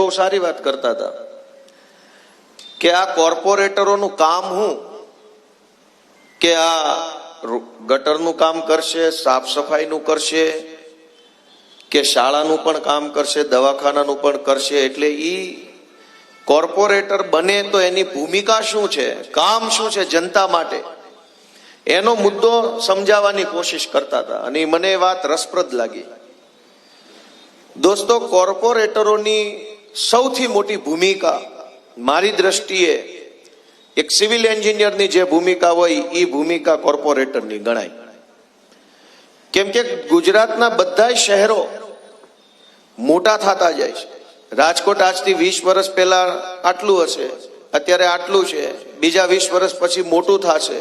બહુ સારી વાત કરતા હતા કે આ કોર્પોરેટરોનું કામ શું કે આ ગટરનું કામ કરશે, સાફ સફાઈનું કરશે કે શાળાનું પણ કામ કરશે, દવાખાનાનું પણ કરશે. એટલે ઈ કોર્પોરેટર બને તો એની ભૂમિકા શું છે, કામ શું છે જનતા માટે, એનો મુદ્દો સમજાવવાની કોશિશ કરતા હતા. અને મને એ વાત રસપ્રદ લાગી. દોસ્તો, કોર્પોરેટરોની સૌથી મોટી ભૂમિકા મારી દ્રષ્ટિએ એક સિવિલ એન્જિનિયરની જે ભૂમિકા હોય એ ભૂમિકા કોર્પોરેટરની ગણાય. કેમ કે ગુજરાતના બધા શહેરો મોટા થતા જાય છે. રાજકોટ આજથી 20 વર્ષ પહેલા આટલું હશે, અત્યારે આટલું છે, બીજા 20 વર્ષ પછી મોટું થશે.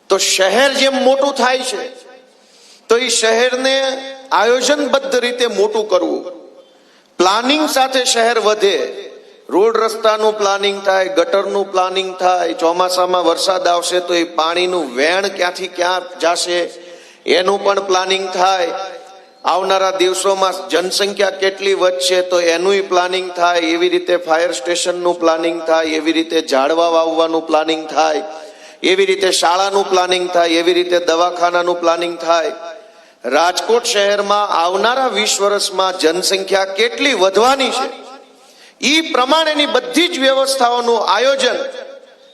તો શહેર જેમ મોટું થાય છે તો એ શહેરને આયોજનબદ્ધ રીતે મોટું કરવું, પ્લાનિંગ સાથે શહેર વધે, રોડ રસ્તાનું પ્લાનિંગ થાય, ગટરનું પ્લાનિંગ થાય, ચોમાસામાં વરસાદ આવશે તો એ પાણીનું વેણ ક્યાંથી ક્યાં જશે એનું પણ પ્લાનિંગ થાય, આવનારા દિવસોમાં જનસંખ્યા કેટલી વધશે તો એનું પ્લાનિંગ થાય, એવી રીતે ફાયર સ્ટેશનનું પ્લાનિંગ થાય, એવી રીતે ઝાડવા વાવવાનું પ્લાનિંગ થાય, એવી રીતે શાળાનું પ્લાનિંગ થાય, એવી રીતે દવાખાનાનું પ્લાનિંગ થાય. રાજકોટ શહેરમાં આવનારા 20 વર્ષમાં જનસંખ્યા કેટલી વધવાની છે એ પ્રમાણેની બધી જ વ્યવસ્થાઓનું આયોજન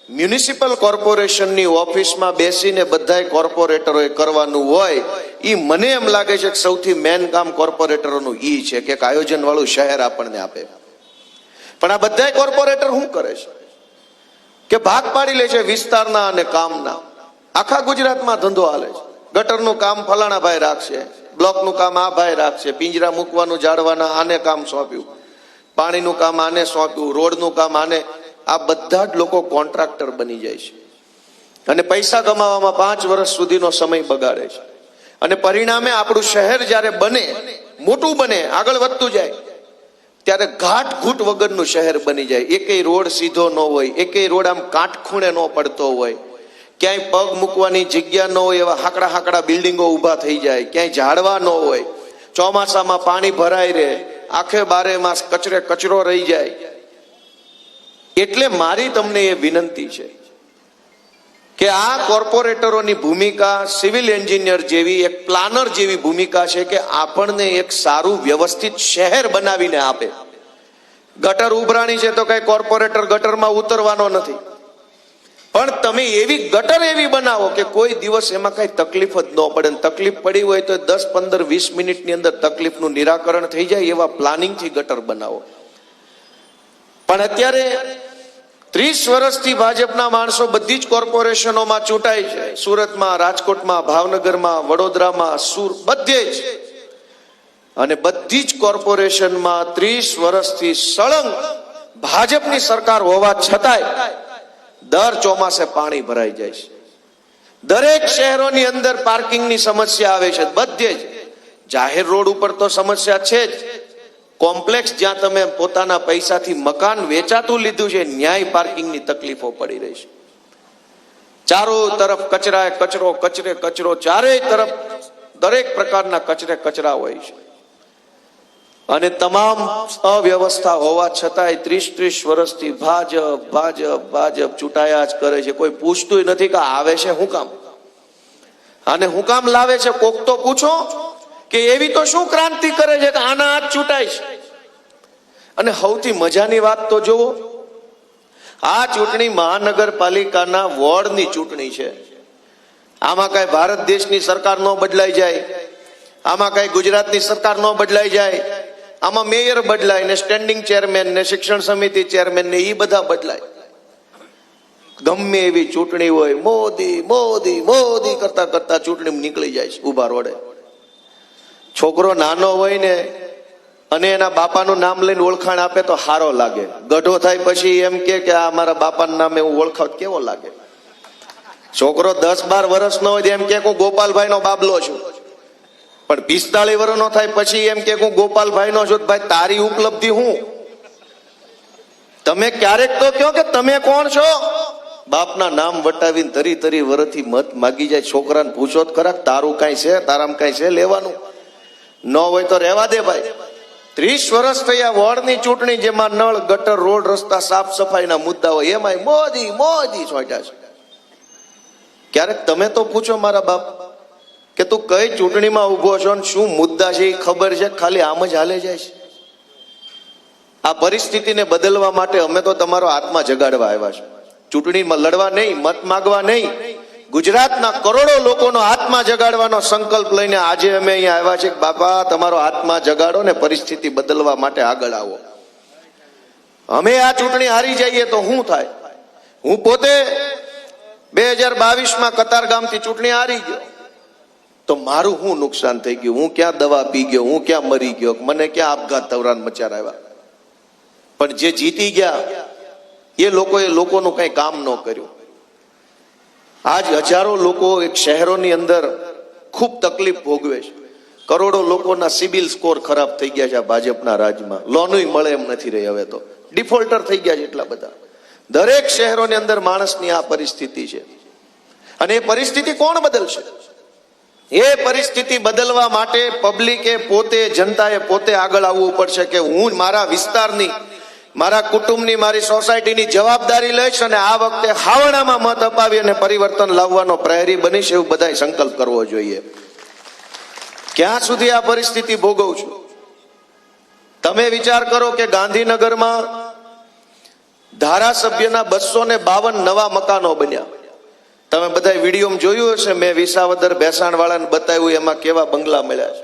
મ્યુનિસિપલ કોર્પોરેશનની ઓફિસમાં બેસીને બધાય કોર્પોરેટરોએ કરવાનું હોય. એ મને એમ લાગે છે કે સૌથી મેન કામ કોર્પોરેટરોનું ઈ છે કે આયોજન વાળું શહેર આપણને આપે. પણ આ બધાય કોર્પોરેટર શું કરે છે કે ભાગ પાડી લે છે વિસ્તારના અને કામના. આખા ગુજરાતમાં ધંધો હાલે છે. ગટરનું કામ ફલાણા ભાઈ રાખશે, બ્લોકનું કામ આ ભાઈ રાખશે, પિંજરા મૂકવાનું ઝાડવાના આને કામ સોંપ્યું, પાણીનું કામ આને સોંપ્યું, રોડનું કામ આને. આ બધા જ લોકો કોન્ટ્રાક્ટર બની જાય છે અને પૈસા કમાવામાં 5 વર્ષ સુધીનો સમય બગાડે છે. અને પરિણામે આપણું શહેર જ્યારે બને, મોટું બને, આગળ વધતું જાય ત્યારે ઘાટ ઘૂંટ વગરનું શહેર બની જાય. એકેય રોડ સીધો ન હોય, એકેય રોડ આમ કાટખૂણે ન પડતો હોય, ક્યાંય પગ મૂકવાની જગ્યા ન હોય એવા હાકડા હાકડા બિલ્ડિંગો ઊભા થઈ જાય, ક્યાંય ઝાડવા ન હોય, ચોમાસામાં પાણી ભરાઈ રહે, આખે બારે માસ કચરે કચરો રહી જાય. એટલે મારી તમને એ વિનંતી છે કે આ કોર્પોરેટરોની ભૂમિકા સિવિલ એન્જિનિયર જેવી, એક પ્લાનર જેવી ભૂમિકા છે કે આપણને એક સારું વ્યવસ્થિત શહેર બનાવીને આપે. ગટર ઉભરાણી છે તો કઈ કોર્પોરેટર ગટરમાં ઉતરવાનો નથી, પણ તમે એવી ગટર એવી બનાવો કે કોઈ દિવસ એમાં કઈ તકલીફ જ ન પડે. તકલીફ પડી હોય તો 10, 15, 20 મિનિટની અંદર તકલીફનું નિરાકરણ થઈ જાય એવા પ્લાનિંગથી ગટર બનાવો. પણ અત્યારે 30 વર્ષથી ભાજપના માણસો બધી જ કોર્પોરેશનોમાં ચૂંટાય છે. સુરતમાં, રાજકોટમાં, ભાવનગરમાં, વડોદરામાં, બધે જ. અને બધી જ કોર્પોરેશનમાં 30 વર્ષથી સળંગ ભાજપની સરકાર હોવા છતાંય દર ચોમાસે પાણી ભરાઈ જાય છે. દરેક શહેરોની અંદર પાર્કિંગની સમસ્યા આવે છે. બધે જ જાહેર રોડ ઉપર તો સમસ્યા છે જ. કોમ્પ્લેક્સ જ્યાં તમે પોતાના પૈસાથી મકાન વેચાતું લીધું છે ન્યાય પાર્કિંગની તકલીફો પડી રહી છે. ચારો તરફ કચરા કચરો, કચરે કચરો, ચારેય તરફ દરેક પ્રકારના કચરે કચરા હોય છે. અને તમામ અવ્યવસ્થા હોવા છતાંય 30 વર્ષથી ભાજપ ભાજપ ભાજપ ચૂંટાયા જ કરે છે. કોઈ પૂછતું નથી કે આવે છે શું કામ, અને શું કામ લાવે છે. કોક તો પૂછો કે એવી તો શું ક્રાંતિ કરે છે કે આના હાથ ચૂંટાય છે. અને સૌથી મજાની વાત તો જુઓ, આ ચૂંટણી મહાનગરપાલિકાના વોર્ડની ચૂંટણી છે. આમાં કઈ ભારત દેશની સરકાર ન બદલાઈ જાય, આમાં કઈ ગુજરાતની સરકાર ન બદલાઈ જાય. આમાં મેયર બદલાય ને, સ્ટેન્ડિંગ ચેરમેન ને, શિક્ષણ સમિતિ ચેરમેન ને, એ બધા બદલાય. ગમે એવી ચૂંટણી હોય, મોદી મોદી મોદી કરતા કરતા ચૂંટણી નીકળી જાય છે ઉભા રોડે. છોકરો નાનો હોય ને અને એના બાપાનું નામ લઈને ઓળખાણ આપે તો સારો લાગે. ગઢો થાય પછી એમ કે આ મારા બાપાનું નામ એવું ઓળખાવ કેવો લાગે. છોકરો 10-12 વર્ષનો હોય એમ કે હું ગોપાલભાઈ નો બાબલો છું, પણ 45 વર્ષનો થાય પછી એમ કે હું ગોપાલભાઈ નો છું. ભાઈ તારી ઉપલબ્ધિ હું? તમે ક્યારેક તો કહો કે તમે કોણ છો? બાપના નામ વટાવીને તરી તરી વર્ષથી મત માગી જાય. છોકરાને પૂછો તો ખરા તારું કઈ છે, તારામાં કઈ છે લેવાનું? ન હોય તો રહેવા દે ભાઈ. 30 વર્ષ થયા વોર્ડની ચૂંટણી, જેમાં નળ, ગટર, રોડ, રસ્તા, સાફ સફાઈના મુદ્દાઓ, એમાં મોદી મોદી છોટ્યા છે. ક્યારેક તમે તો પૂછો મારા બાપ કે તું કઈ ચૂંટણીમાં ઉભો છો ને શું મુદ્દા છે એ ખબર છે? ખાલી આમ જ હાલે જાય છે. આ પરિસ્થિતિને બદલવા માટે અમે તો તમારો આત્મા જગાડવા આવ્યા છે. ચૂંટણીમાં લડવા નહીં, મત માંગવા નહીં, ગુજરાતના કરોડો લોકોનો આત્મા જગાડવાનો સંકલ્પ લઈને આજે અમે અહીંયા આવ્યા છે. બાપા, તમારો આત્મા જગાડો ને પરિસ્થિતિ બદલવા માટે આગળ આવો. અમે આ ચૂંટણી હારી જઈએ તો શું થાય? હું પોતે 2022માં કતારગામથી ચૂંટણી હારી ગયો તો મારું શું નુકસાન થઈ ગયું? હું ક્યાં દવા પી ગયો? હું ક્યાં મરી ગયો? મને ક્યાં આપઘાત તવરાન મચાર આવ્યા? પણ જે જીતી ગયા એ લોકોએ લોકોનું કઈ કામ ન કર્યું. આજ હજારો લોકો એક શહેરોની અંદર ખૂબ તકલીફ ભોગવે છે. કરોડો લોકોના સિબિલ સ્કોર ખરાબ થઈ ગયા છે આ ભાજપના રાજમાં. લોનય મળે એમ નથી રહી. હવે તો ડિફોલ્ટર થઈ ગયા છે એટલા બધા. દરેક શહેરોની અંદર માણસની આ પરિસ્થિતિ છે. અને એ પરિસ્થિતિ કોણ બદલશે? એ પરિસ્થિતિ બદલવા માટે પબ્લિકે પોતે, જનતાએ પોતે આગળ આવવું પડશે કે હું મારા વિસ્તારની, મારા કુટુંબની, મારી સોસાયટીની જવાબદારી લઈશ અને આ વખતે હાવડામાં મત અપાવી અને પરિવર્તન લાવવાનો પ્રહરી બનીશ, એવું બધાય સંકલ્પ કરવો જોઈએ. ક્યાં સુધી આ પરિસ્થિતિ ભોગવું છું? તમે વિચાર કરો કે ગાંધીનગરમાં ધારાસભ્યના 252 નવા મકાનો બન્યા. તમે બધા વિડીયો જોયું હશે. મેં વિસાવદર ભેસાણ વાળાને બતાવ્યું એમાં કેવા બંગલા મળ્યા છે.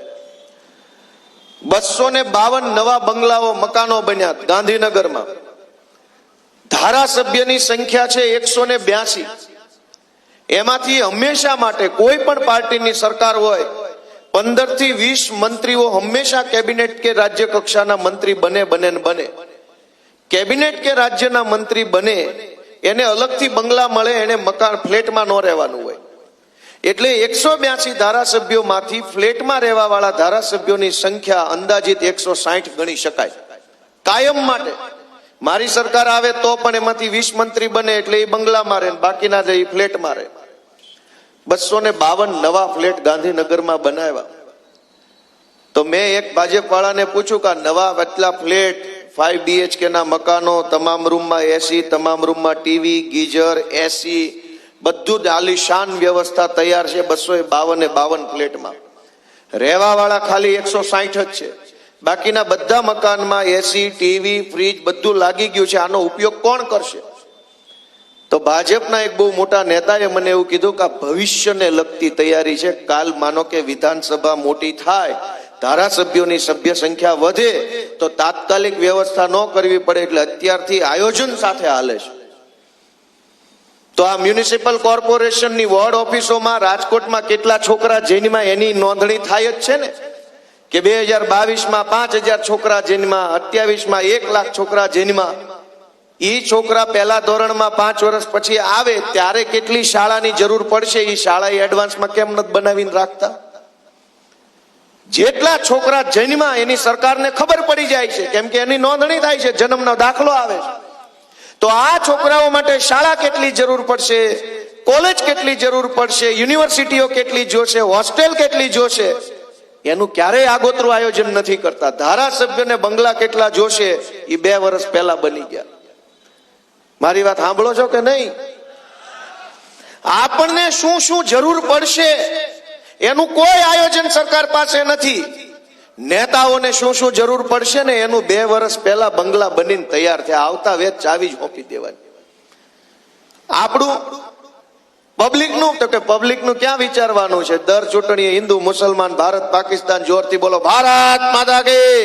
252 નવા બંગલાઓ, મકાનો બન્યા ગાંધીનગરમાં. ધારાસભ્યની સંખ્યા છે 182. એમાંથી હંમેશા માટે કોઈ પણ પાર્ટીની સરકાર હોય 15 થી 20 મંત્રીઓ હંમેશા કેબિનેટ કે રાજ્ય કક્ષાના મંત્રી બને. કેબિનેટ કે રાજ્યના મંત્રી બને એને અલગથી બંગલા મળે, એને મકાન, ફ્લેટમાં ન રહેવાનું હોય. એટલે 182 ધારાસભ્યોમાંથી ફ્લેટમાં રહેવા વાળા ધારાસભ્યોની સંખ્યા અંદાજિત 160 ગણી શકાય કાયમ માટે. મારી સરકાર આવે તો પણ એમાંથી 20 મંત્રી બને એટલે એ બંગલામાં રહે, બાકીના જે ફ્લેટમાં રહે. 252 નવા ફ્લેટ ગાંધીનગરમાં બનાવ્યા. તો મેં એક ભાજપ વાળાને પૂછ્યું કે નવા એટલા ફ્લેટ, 5 BHK ના મકાનો, તમામ રૂમમાં એસી, તમામ રૂમમાં ટીવી, ગીઝર, એસી, બધું જ આલીશાન વ્યવસ્થા તૈયાર છે. 252 ફ્લેટમાં રહેવા વાળા ખાલી 160 જ છે. બાકીના બધા મકાનમાં એસી, ટીવી, ફ્રીજ બધું લાગી ગયું છે. આનો ઉપયોગ કોણ કરશે? તો ભાજપના એક બહુ મોટા નેતાએ મને એવું કીધું કે આ ભવિષ્યને લગતી તૈયારી છે. કાલ માનો કે વિધાનસભા મોટી થાય, ધારાસભ્યોની સભ્ય સંખ્યા વધે તો તાત્કાલિક વ્યવસ્થા ન કરવી પડે, એટલે અત્યારથી આયોજન સાથે હાલે છે. તો આ મ્યુનિસિપલ કોર્પોરેશનની વોર્ડ ઓફિસોમાં રાજકોટમાં કેટલા છોકરા જન્મ્યા એની નોંધણી થાય જ છે ને, કે 2022માં 5000 છોકરા જન્મ્યા, 28માં 1 લાખ છોકરા જન્મ્યા. એ છોકરા પહેલા ધોરણમાં 5 વર્ષ પછી આવે ત્યારે કેટલી શાળાની જરૂર પડશે, એ શાળા એડવાન્સમાં કેમ નથી બનાવીને રાખતા? જેટલા છોકરા જન્મ્યા એની સરકારને ખબર પડી જાય છે, કેમ કે એની નોંધણી થાય છે, જન્મનો દાખલો આવે છે. તો આ છોકરાઓ માટે શાળા કેટલી જરૂર પડશે, કોલેજ કેટલી જરૂર પડશે, યુનિવર્સિટીઓ કેટલી જોશે, હોસ્ટેલ કેટલી જોશે, એનું ક્યારેય આગોતરું આયોજન નથી કરતા. ધારાસભ્યને બંગલા કેટલા જોશે એ 2 વર્ષ પહેલા બની ગયા. મારી વાત સાંભળો છો કે નહીં? આપણને શું શું જરૂર પડશે એનું કોઈ આયોજન સરકાર પાસે નથી. નેતાઓને શું શું જરૂર પડશે ને એનું 2 વર્ષ પહેલા બંગલા બનીને તૈયાર થયા. આવતા વેત ચાવી જ હોપી દેવાની. આપણું પબ્લિકનું તો કે પબ્લિકનું ક્યાં વિચારવાનું છે? દર ચૂંટણીએ હિન્દુ, મુસલમાન, ભારત, પાકિસ્તાન જોરથી બોલો, ભારત માતા કી,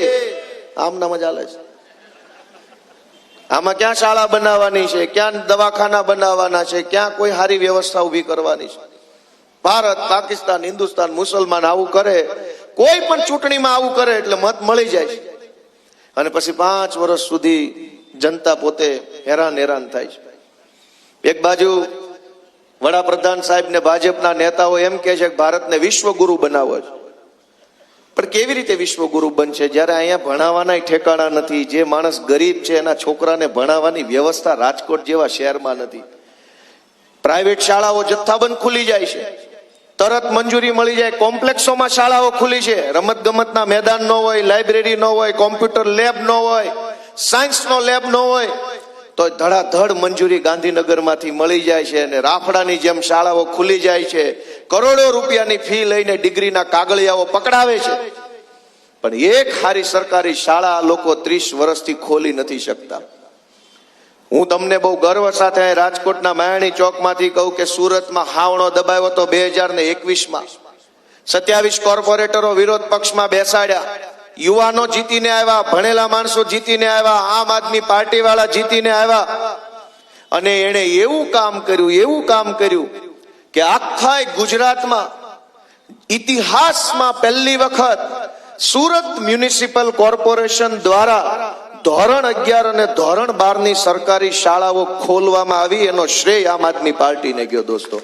આમના મજા લે છે. આમાં ક્યાં શાળા બનાવવાની છે, ક્યાં દવાખાના બનાવવાના છે, ક્યાં કોઈ સારી વ્યવસ્થા ઉભી કરવાની છે? ભારત, પાકિસ્તાન, હિન્દુસ્તાન, મુસલમાન આવું કરે, કોઈ પણ ચૂંટણીમાં આવું કરે એટલે મત મળી જાય છે. અને પછી 5 વર્ષ સુધી જનતા પોતે હેરાન થાય છે. એક બાજુ વડાપ્રધાન સાહેબ ને ભાજપના નેતાઓ એમ કે છે કે ભારતને વિશ્વગુરુ બનાવવો છે. પણ કેવી રીતે વિશ્વગુરુ બનશે જ્યારે અહીંયા ભણાવવાના ઠેકાણા નથી? જે માણસ ગરીબ છે એના છોકરાને ભણાવવાની વ્યવસ્થા રાજકોટ જેવા શહેરમાં નથી. પ્રાઇવેટ શાળાઓ જથ્થાબંધ ખુલી જાય છે. તરત મંજૂરી મળી જાય. કોમ્પ્લેક્સોમાં શાળાઓ ખુલી છે, રમત ગમતના મેદાન ન હોય, લાઇબ્રેરી ન હોય, કોમ્પ્યુટર લેબ ન હોય, સાયન્સનો લેબ ન હોય, તો ધડાધડ મંજૂરી ગાંધીનગરમાંથી મળી જાય છે અને રાફડાની જેમ શાળાઓ ખુલી જાય છે. કરોડો રૂપિયાની ફી લઈને ડિગ્રીના કાગળિયાઓ પકડાવે છે, પણ એક સારી સરકારી શાળા લોકો 30 વર્ષથી ખોલી નથી શકતા. હું તમને બહુ ગર્વ સાથે રાજકોટના માયાણી ચોકમાંથી કહું કે સુરતમાં હાવણો દબાવ્યો તો 2021માં 27 કોર્પોરેટરો વિરોધ પક્ષમાં બેસાડ્યા, યુવાનો જીતીને આવ્યા, ભણેલા માણસો જીતીને આવ્યા, આમ આદમી પાર્ટી વાળા જીતીને આવ્યા, અને એને એવું કામ કર્યું કે આખા ગુજરાતમાં ઇતિહાસમાં પહેલી વખત સુરત મ્યુનિસિપલ કોર્પોરેશન દ્વારા ધોરણ 11 અને ધોરણ 12 ની સરકારી શાળાઓ ખોલવામાં આવી. એનો શ્રેય આમ આદમી પાર્ટીને ગયો. દોસ્તો,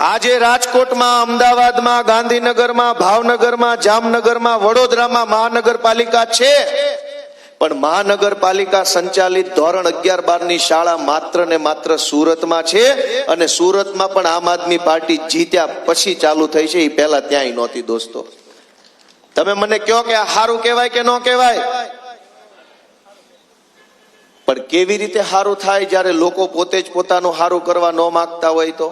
આજે રાજકોટમાં, અમદાવાદમાં, ગાંધીનગરમાં, ભાવનગરમાં, જામનગરમાં, વડોદરામાં મહાનગરપાલિકા છે, પણ મહાનગરપાલિકા સંચાલિત ધોરણ 11-12 ની શાળા માત્ર ને માત્ર સુરતમાં છે, અને સુરતમાં પણ આમ આદમી પાર્ટી જીત્યા પછી ચાલુ થઈ છે, એ પહેલા ત્યાંય નહોતી. દોસ્તો, તમે મને કહો કે આ સારું કહેવાય કે ન કહેવાય? પણ કેવી રીતે સારું થાય જ્યારે લોકો પોતે જ પોતાનું સારું કરવા ન માંગતા હોય? તો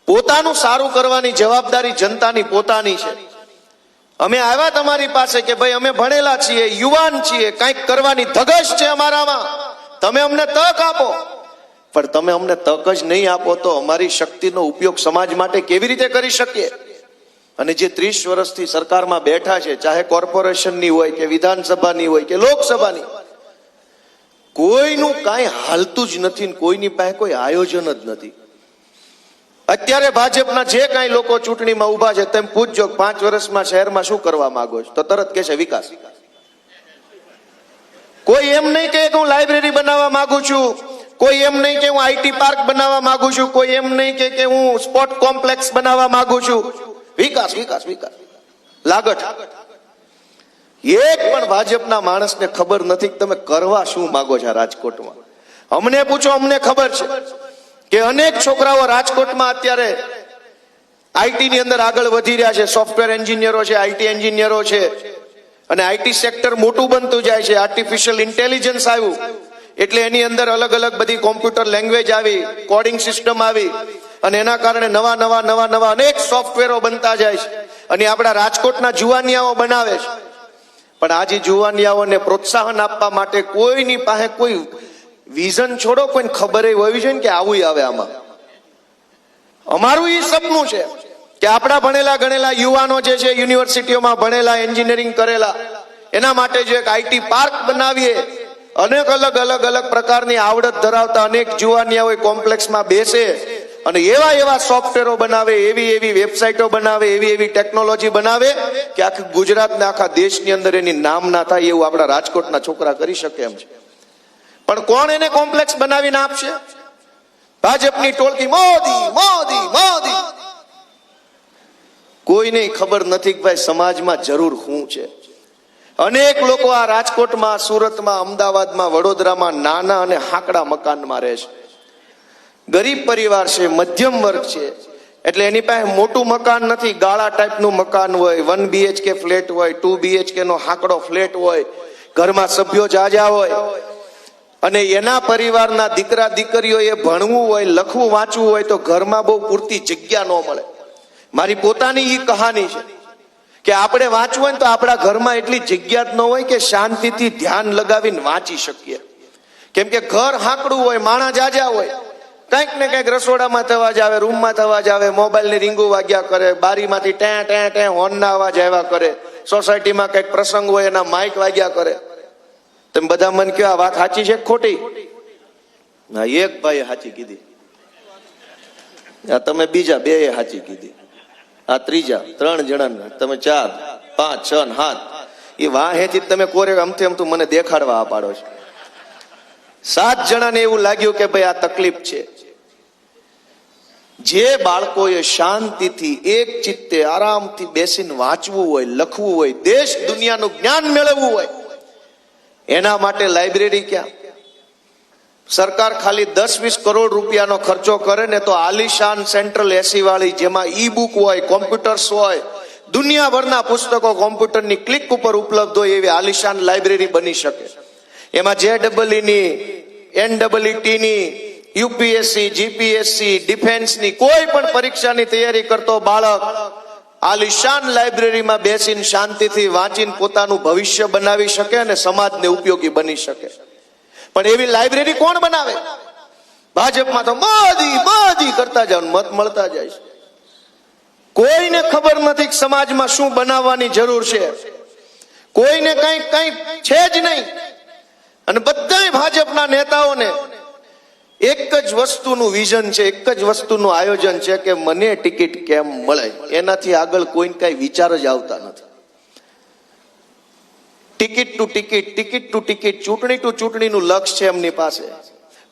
પોતાનું સારું કરવાની જવાબદારી જનતાની પોતાની છે. અમે આવ્યા તમારી પાસે કે ભાઈ અમે ભણેલા છીએ, યુવાન છીએ, કંઈક કરવાની ધગશ છે અમારામાં, તમે અમને તક આપો. પણ તમે અમને તક જ નહીં આપો તો અમારી શક્તિનો ઉપયોગ સમાજ માટે કેવી રીતે કરી શકીએ? અને જે 30 વર્ષથી સરકારમાં બેઠા છે, ચાહે કોર્પોરેશનની હોય કે વિધાનસભાની હોય કે લોકસભાની, કોઈનું કાંઈ હાલતું જ નથી, કોઈની પાસે કોઈ આયોજન જ નથી. અત્યારે ભાજપના જે કાંઈ લોકો ચૂંટણીમાં ઉભા છે તેમ પૂછજો 5 વર્ષમાં શહેરમાં શું કરવા માંગો છો, તો તરત કહેશે વિકાસ. કોઈ એમ નહીં કહે કે હું લાઇબ્રેરી બનાવવા માંગુ છું, કોઈ એમ નહીં કે હું આઈટી પાર્ક બનાવવા માંગુ છું, કોઈ એમ નહીં કે હું સ્પોર્ટ કોમ્પ્લેક્સ બનાવવા માંગુ છું. વિકાસ વિકાસ વિકાસ લાગટ. એક પણ ભાજપના માણસને ખબર નથી કે તમે કરવા શું માંગો છો રાજકોટમાં. અમને પૂછો, અમને ખબર છે કે અનેક છોકરાઓ રાજકોટમાં અત્યારે આઈટી ની અંદર આગળ વધી રહ્યા છે, સોફ્ટવેર એન્જિનિયરો છે, આઈટી એન્જિનિયરો છે, અને આઈટી સેક્ટર મોટું બનતું જાય છે. આર્ટિફિશિયલ ઇન્ટેલિજન્સ આવ્યું એટલે એની અંદર અલગ અલગ બધી કોમ્પ્યુટર લેંગ્વેજ આવી, કોડિંગ સિસ્ટમ આવી, અને એના કારણે નવા અનેક સોફ્ટવેરો બનતા જાય છે, અને આપણા રાજકોટના જુવાનિયાઓ બનાવે છે. પણ આજે જુવાનિયાઓને પ્રોત્સાહન આપવા માટે કોઈની પાસે કોઈ વિઝન છોડો, કોઈને ખબર હોવી જોઈએ કે આવું આવે આમાં. અમારું એ સપનું છે કે આપણા ભણેલા ગણેલા યુવાનો જે છે, યુનિવર્સિટીઓમાં ભણેલા, એન્જિનિયરિંગ કરેલા, એના માટે જો એક આઈટી પાર્ક બનાવીએ, અનેક અલગ પ્રકારની આવડત ધરાવતા અનેક જુવાનિયાઓ કોમ્પ્લેક્સમાં બેસે અને એવા સોફ્ટવેરો બનાવે, એવી વેબસાઇટો બનાવે, એવી ટેકનોલોજી બનાવે કે આખા ગુજરાત ને આખા દેશની અંદર એની નામ ના થાય એવું આપણા રાજકોટના છોકરા કરી શકે એમ છે. પણ કોણ એને કોમ્પ્લેક્સ બનાવીને આપશે? ભાજપની ટોળકી મોદી મોદી મોદી. કોઈને ખબર નથી કે ભાઈ સમાજમાં જરૂર શું છે. અનેક લોકો આ રાજકોટમાં, સુરતમાં, અમદાવાદમાં, વડોદરામાં નાના અને હાંકડા મકાનમાં રહે છે. ગરીબ પરિવાર છે, મધ્યમ વર્ગ છે, એટલે એની પાસે મોટું મકાન નથી, ગાળા ટાઈપનું મકાન હોય, 1 BHK ફ્લેટ હોય, 2 BHK નો હાંકડો ફ્લેટ હોય, ઘરમાં સભ્યો જાજા હોય, અને એના પરિવારના દીકરા દીકરીઓએ ભણવું હોય, લખવું વાંચવું હોય તો ઘરમાં બહુ પૂરતી જગ્યા ન મળે. મારી પોતાની એ કહાની છે કે આપણે વાંચવું હોય તો આપણા ઘરમાં એટલી જગ્યા જ ન હોય કે શાંતિથી ધ્યાન લગાવીને વાંચી શકીએ. કેમ કે ઘર હાંકડું હોય, માણસ જાજા હોય, કંઈક ને કંઈક રસોડામાં થવા જ આવે, રૂમમાં થવા જ આવે, મોબાઈલની રીંગો વાગ્યા કરે, બારીમાંથી ટે હોર્નના અવાજ આવ્યા કરે, સોસાયટીમાં કંઈક પ્રસંગ હોય એના માઇક વાગ્યા કરે. તમે બધા મને કહો આ વાત સાચી છે ખોટી? ના, એક ભાઈએ સાચી કીધી, તમે બીજા 2 સાચી કીધી, આ ત્રીજા 3 જણા, તમે 4, 5, 6, 7 એ વાહેથી તમે કોરે અમથે તું મને દેખાડવા પાડો છો. 7 જણાને એવું લાગ્યું કે ભાઈ આ તકલીફ છે. જે બાળકોએ શાંતિથી એક ચિત્તે આરામથી બેસીને વાંચવું હોય, લખવું હોય, દેશ દુનિયાનું જ્ઞાન મેળવવું હોય, એના માટે લાઇબ્રેરી ક્યાં, સરકાર ખાલી 10-20 કરોડ રૂપિયાનો ખર્ચો કરે ને તો આલિશાન સેન્ટ્રલ એસી વાળી, જેમાં ઈ બુક હોય, કોમ્પ્યુટર્સ હોય, દુનિયાભરના પુસ્તકો કોમ્પ્યુટરની ક્લિક ઉપર ઉપલબ્ધ હોય એવી આલિશાન લાઇબ્રેરી બની શકે. એમાં JEE ની, NEET ની, યુપીએસસી, જીપીએસસી, ડિફેન્સની કોઈ પણ પરીક્ષાની તૈયારી કરતો બાળક આલિશાન લાઇબ્રેરીમાં બેસીને શાંતિથી વાંચીને પોતાનું ભવિષ્ય બનાવી શકે અને સમાજને ઉપયોગી બની શકે. પણ એવી લાઇબ્રેરી કોણ બનાવે? ભાજપમાં તો બધી કરતા જાવ, મત મળતા જાય છે. કોઈને ખબર નથી કે સમાજમાં શું બનાવવાની જરૂર છે. કોઈને કઈ છે જ નહીં. અને બધા ભાજપના નેતાઓને એક જ વસ્તુનું વિઝન છે, એક જ વસ્તુનું આયોજન છે કે મને ટિકિટ કેમ મળે. એનાથી આગળ કોઈને કઈ વિચાર જ આવતા નથી. Ticket to ticket, ticket to ticket, ચૂંટણી ટુ ચૂંટણીનું લક્ષ્ય છે એમની પાસે.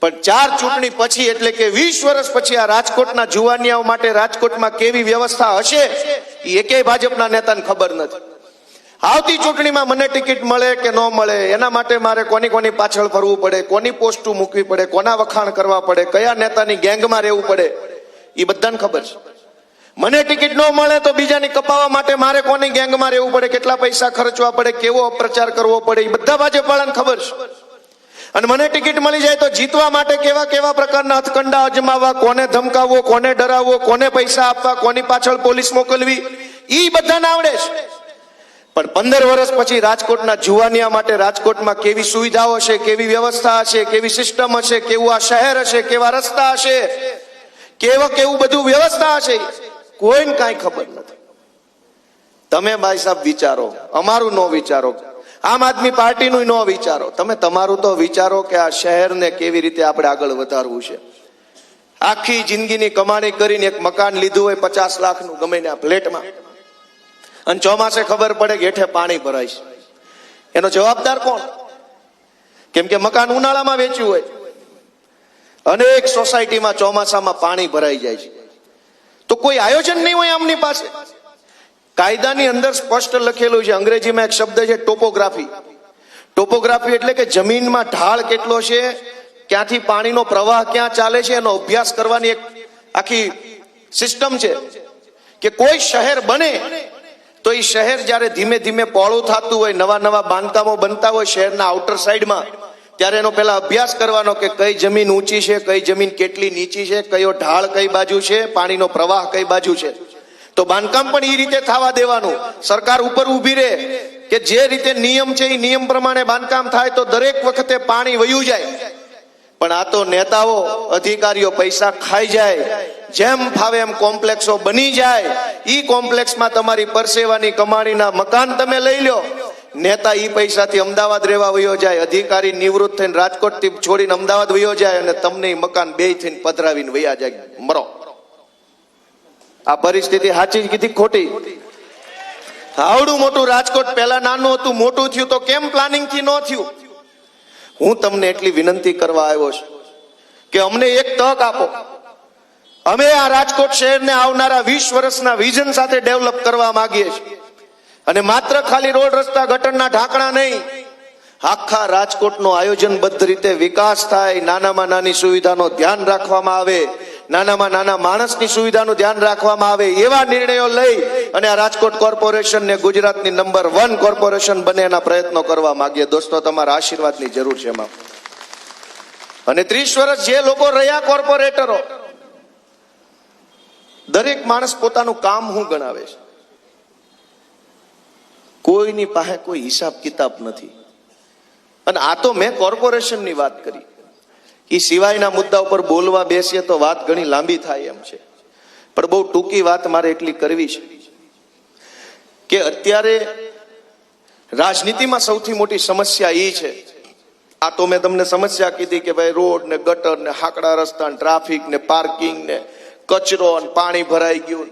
પણ 4 ચૂંટણી પછી એટલે કે 20 વર્ષ પછી આ રાજકોટના જુવાનિયાઓ માટે રાજકોટમાં કેવી વ્યવસ્થા હશે એ એકેય ભાજપના નેતાને ખબર નથી. આવતી ચૂંટણીમાં મને ટિકિટ મળે કે ન મળે એના માટે મારે કોની પાછળ ફરવું પડે, કોની પોસ્ટો મૂકવી પડે, કોના વખાણ કરવા પડે, કયા નેતાની ગેંગમાં રહેવું પડે એ બધાને ખબર છે. મને ટિકિટ ન મળે તો બીજાની કપાવવા માટે મારે કોની ગેંગમાં રહેવું પડે, કેટલા પૈસા ખર્ચવા પડે, કેવો અપપ્રચાર કરવો પડે એ બધા ભાજપવાળાને ખબર છે. અને મને ટિકિટ મળી જાય તો જીતવા માટે કેવા પ્રકારના હથકંડા અજમાવવા, કોને ધમકાવવો, કોને ડરાવવો, કોને પૈસા આપવા, કોની પાછળ પોલીસ મોકલવી એ બધાને આવડે છે. પણ 15 વર્ષ પછી રાજકોટના જુવાનિયા માટે રાજકોટમાં કેવી સુવિધાઓ હશે, કેવી વ્યવસ્થા હશે, કેવી સિસ્ટમ હશે, કેવું આ શહેર હશે, કેવા રસ્તા હશે, કેવું બધું વ્યવસ્થા હશે, કોઈને કાંઈ ખબર નથી. તમે ભાઈ સાહેબ વિચારો, અમારું ન વિચારો, આમ આદમી પાર્ટીનું ન વિચારો, તમે તમારું તો વિચારો કે આ શહેરને કેવી રીતે આપણે આગળ વધારવું છે. આખી જિંદગીની કમાણી કરીને એક મકાન લીધું હોય 50 લાખનું ગમે ત્યાં ફ્લેટમાં, અને ચોમાસે ખબર પડે કે હેઠે પાણી ભરાય છે, એનો જવાબદાર કોણ? કેમ કે મકાન ઉનાળામાં વેચ્યું હોય, અનેક સોસાયટીમાં ચોમાસામાં પાણી ભરાઈ જાય છે, તો કોઈ આયોજન નહીં હોય આમની પાસે. કાયદાની અંદર સ્પષ્ટ લખેલું છે, અંગ્રેજીમાં એક શબ્દ છે ટોપોગ્રાફી. ટોપોગ્રાફી એટલે કે જમીનમાં ઢાળ કેટલો છે, ક્યાંથી પાણીનો પ્રવાહ ક્યાં ચાલે છે, એનો અભ્યાસ કરવાની એક આખી સિસ્ટમ છે. કે કોઈ શહેર બને તો એ શહેર જ્યારે ધીમે ધીમે પહોળું થતું હોય, નવા બાંધકામો બનતા હોય શહેરના આઉટર સાઈડમાં, ત્યારે એનો પહેલા અભ્યાસ કરવાનો કે કઈ જમીન ઊંચી છે, કઈ જમીન કેટલી નીચી છે, કયો ઢાળ કઈ બાજુ છે, પાણીનો પ્રવાહ કઈ બાજુ છે. તો બાંધકામ પણ એ રીતે થવા દેવાનું. સરકાર ઉપર ઊભી રહે કે જે રીતે નિયમ છે એ નિયમ પ્રમાણે બાંધકામ થાય તો દરેક વખતે પાણી વયું જાય. પણ આ તો નેતાઓ, અધિકારીઓ પૈસા ખાઈ જાય, જેમ ફાવે એમ કોમ્પ્લેક્સો બની જાય. ઈ કોમ્પ્લેક્સમાં તમારી પરસેવાની કમાણીના મકાન તમે લઈ લો. નેતા ઈ પૈસાથી અમદાવાદ રહેવા વયો જાય, અધિકારી નિવૃત્ત થઈને રાજકોટથી છોડીને અમદાવાદ વયો જાય, અને તમને મકાન બે થઈને પધરાવીને વયા જાય. મરો. આ પરિસ્થિતિ સાચી કીધી ખોટી? આવડું મોટું રાજકોટ પહેલા નાનું હતું, મોટું થયું તો કેમ પ્લાનિંગ થી ન થયું? હું તમને એટલી વિનંતી કરવા આવ્યો છું કે અમને એક તક આપો. અમે આ રાજકોટ શહેરને આવનારા 20 વર્ષના વિઝન સાથે ડેવલપ કરવા માંગીએ છીએ. અને માત્ર ખાલી રોડ રસ્તા ગટરના ઢાંકણા નહીં, આખા રાજકોટનો આયોજનબદ્ધ રીતે વિકાસ થાય, નાનામાં નાની સુવિધાનો ધ્યાન રાખવામાં આવે, નાનામાં નાના માણસની સુવિધાનું ધ્યાન રાખવામાં આવે, એવા નિર્ણયો લઈ અને આ રાજકોટ કોર્પોરેશનને ગુજરાતની નંબર 1 કોર્પોરેશન બને એના પ્રયત્નો કરવા માંગીએ. દોસ્તો, તમારા આશીર્વાદની જરૂર છે એમાં. અને 30 વર્ષ જે લોકો રહ્યા કોર્પોરેટરો, દરેક માણસ પોતાનું કામ હું ગણાવે છે. કોઈની પાસે કોઈ હિસાબ કિતાબ નથી. અને આ તો મેં કોર્પોરેશનની વાત કરી. એ સિવાયના મુદ્દા ઉપર બોલવા બેસીએ તો વાત ઘણી લાંબી થાય એમ છે, પણ બહુ ટૂંકી વાત મારે એટલી કરવી છે કે અત્યારે રાજનીતિમાં સૌથી મોટી સમસ્યા એ છે. આ તો મેં તમને સમસ્યા કીધી કે ભાઈ રોડ ને ગટર ને હાકડા રસ્તા ને ટ્રાફિક ને પાર્કિંગ ને કચરો ને પાણી ભરાઈ ગયું,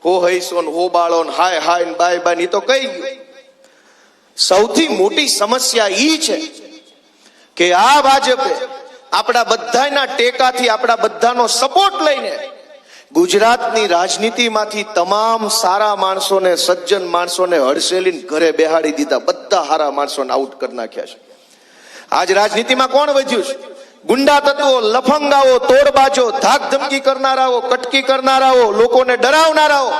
હો હૈસો ને હોબાળો ને હાય હાય ને બાય બાય, ની તો કઈ ગયું. સૌથી મોટી સમસ્યા ઈ છે કે આ ભાજપે આપણા બધાના ટેકાથી, આપણા બધાનો સપોર્ટ લઈને ગુજરાતની રાજનીતિમાંથી તમામ સારા માણસોને, સજ્જન માણસોને હડસેલીને ઘરે બેહાડી દીધા. બધા સારા માણસોને આઉટ કરી નાખ્યા છે. આજ રાજનીતિમાં કોણ વધ્યું છે? ગુંડા તત્વો, લફંગાઓ, તોડબાજો, ધાક ધમકી કરનારાઓ, કટકી કરનારાઓ, લોકોને ડરાવનારાઓ,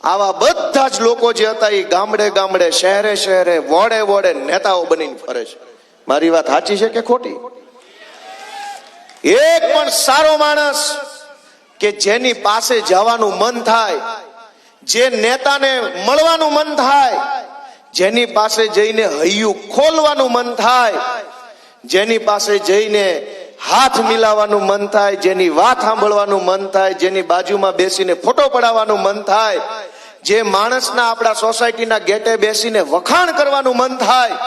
આવા બધા જ લોકો જે હતા એ ગામડે ગામડે, શહેરે શહેરે, વોડે વોડે નેતાઓ બનીને ફરે છે. મારી વાત સાચી છે કે ખોટી? એક પણ સારો માણસ કે જેની પાસે જવાનું મન થાય, જે નેતાને મળવાનું મન થાય, જેની પાસે જઈને હૈયું ખોલવાનું મન થાય, જેની પાસે જઈને હાથ મિલાવવાનું મન થાય, જેની વાત સાંભળવાનું મન થાય, જેની બાજુમાં બેસીને ફોટો પડાવવાનું મન થાય, જે માણસના આપણા સોસાયટીના ગેટે બેસીને વખાણ કરવાનું મન થાય,